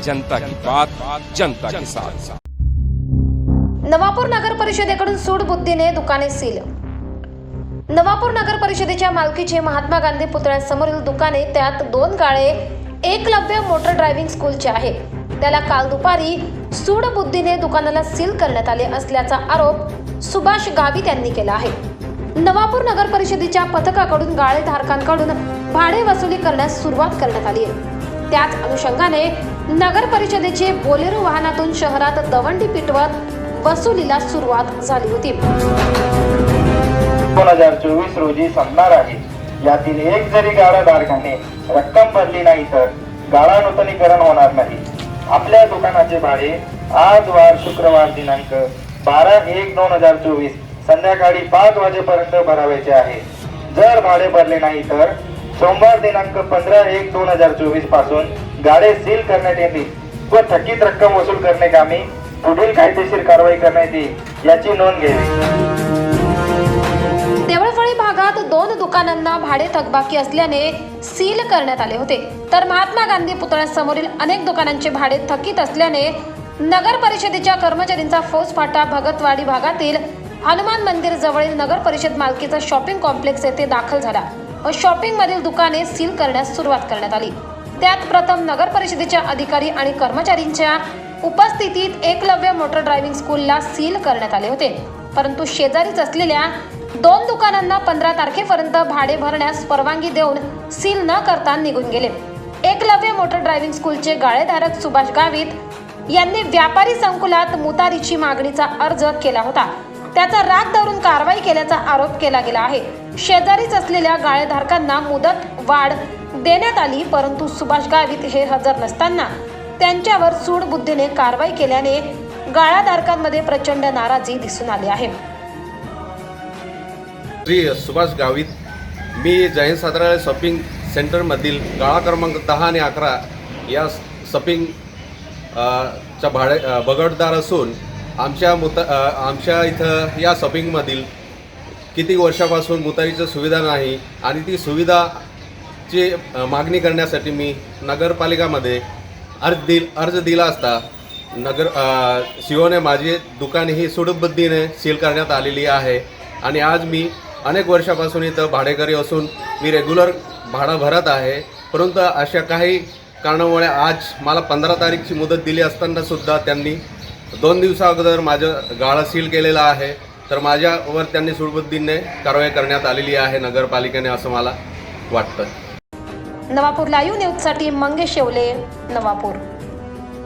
जनता की बात, जनता के साथ। नवापूर नगर परिषदेकडून सूडबुद्धीने दुकाने सील। नवापूर नगर परिषदेच्या मालकीचे महात्मा गांधी पुतळ्यासमोरील दुकाने, त्यात 2 गाळे एकलव्य मोटर ड्रायव्हिंग स्कूलचे आहे, त्याला काल दुपारी सूडबुद्धीने दुकानाला सील करण्यात आले असल्याचा आरोप सुभाष गावित यांनी केला आहे। नवापूर नगर परिषदेच्या पथकाकडून गाळे धारकांकडून भाडे वसुली करण्यास सुरुवात करण्यात आली आहे। त्याच अनुषंगाने नगर परिषदेचे बोलेरो वाहनातून शहरात दवंडी पिटवत वसुलीला सुरुवात झाली होती। 2024 रोजी संपणार आहे। यातील एक जरी गाळा धारकाने रक्कम भरली नाही तर गाळा नूतनीकरण होणार नाही। आपल्या दुकानाचे भाडे आज वार शुक्रवार दिनांक 12/1/2024 संध्याकाळी 5 वाजेपर्यंत भरावयाचे आहे। जर भाडे भरले नाही तर सोमवार दिनांक 15/1/2024 पासून गाळे सील करण्यात येतील व थकीत रक्कम वसूल करण्याकामी पुढील कायदेशीर कारवाई करण्यात येईल याची नोंद घ्यावी। देवळफळी भागात 2 दुकानांना भाडे थकबाकी असल्याने सील करण्यात आले होते, तर महात्मा गांधी पुतळ्यासमोरील अनेक दुकानांचे भाडे थकीत असल्याने नगर परिषदेच्या कर्मचाऱ्यांचा फौजफाटा भगतवाडी भागातील हनुमान मंदिर जवळील नगर परिषद मालकीचा शॉपिंग कॉम्प्लेक्स येथे दाखल झाला व शॉपिंग मधील दुकाने सील करण्यास सुरुवात करण्यात आली। त्यात प्रथम नगर परिषदेच्या अधिकारी आणि कर्मचाऱ्यांच्या उपस्थितीत एकलव्य मोटर ड्रायव्हिंग स्कूलला सील करण्यात आले होते, परंतु शेजारीच असलेल्या 2 दुकानांना 15 तारखेपर्यंत भाडे भरण्यास परवानगी देऊन सील न करता निघून गेले। एकलव्य मोटर ड्रायव्हिंग स्कूलचे गाळेधारक सुभाष गावित यांनी व्यापारी संकुलात मुतारीची मागणीचा अर्ज केला होता, त्याचा राग धरून कारवाई केल्याचा आरोप केला गेला आहे। शेजारीच असलेल्या गाळेधारकांना मुदत वाढ देण्यात आली, परंतु सुभाष गावित हे हजर नसताना त्यांच्यावर सूडबुद्धीने कारवाई केल्याने गाळाधारकांमध्ये प्रचंड नाराजी दिसून आली आहे। श्री सुभाष गावित, मी जैन सातारा शॉपिंग सेंटरमधील गाळा क्रमांक 10 आणि 11 या शॉपिंग चा बगडदार असून आमच्या इथं या शॉपिंगमधील किती वर्षापासून मुतारीची सुविधा नाही आणि ती सुविधाची मागणी करण्यासाठी मी नगरपालिकामध्ये अर्ज दिला असता सीओने माझी दुकाने ही सूडबुद्धीने सील करण्यात आलेली आहे आणि आज मी अनेक वर्षापासून इथं भाडेकरी असून मी रेग्युलर भाडं भरत आहे, परंतु अशा काही कारणामुळे आज मला 15 तारीखची मुदत दिली असताना सुद्धा त्यांनी 2 दिवसा अगोदर माझं गाळं सील केलेलं आहे, तर माझ्यावर त्यांनी सूडबुद्धीने कारवाई करण्यात आलेली आहे नगरपालिकेने, असं मला वाटतं। नवापूर लाईव्ह न्यूजसाठी मंगेश शेवले, नवापूर।